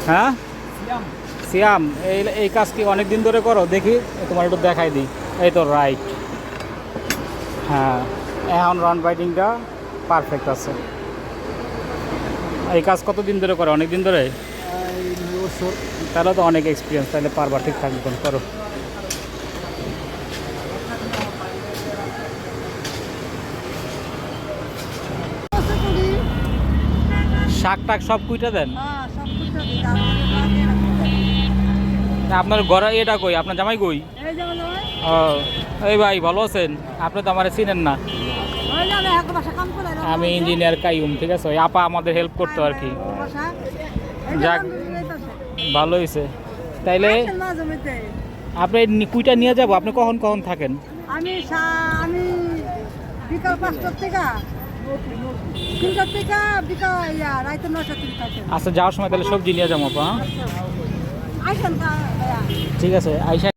হ্যাঁ সিয়াম, এই কাজ কি অনেক দিন ধরে করো? দেখি তোমার একটু দেখাই দিই। এই তো রাইট, হ্যাঁ এখন রান বাইটিংটা পারফেক্ট আছে। এই কাজ কতদিন ধরে করো? অনেক দিন ধরে? তাহলে তো অনেক এক্সপিরিয়েন্স, তাহলে পারবা ঠিকঠাক মতন করো। শাক টাক সব কুইটা দেন? আপনার ঘরে এটা কই? আপনার জামাই কই? ও এই ভাই ভালো আছেন? আপনি তো আমার চিনেন না। আমি ইঞ্জিনিয়ার কাইয়ুম, ঠিক আছে? ওই আপা আমাদের হেল্প করতো আর কি। যাক ভালো হয়েছে। তাইলে আপনি কুইটা নিয়ে যাবো। আপনি কখন কখন থাকেন? আমি আমি বিকাল 5টার থেকে 3টার থেকে বিকাল রাত 9টার থেকে থাকি। আচ্ছা যাওয়ার সময় তাহলে সবজি নিয়ে যাবো আপা। আইসেন ঠিক আছে আইসা।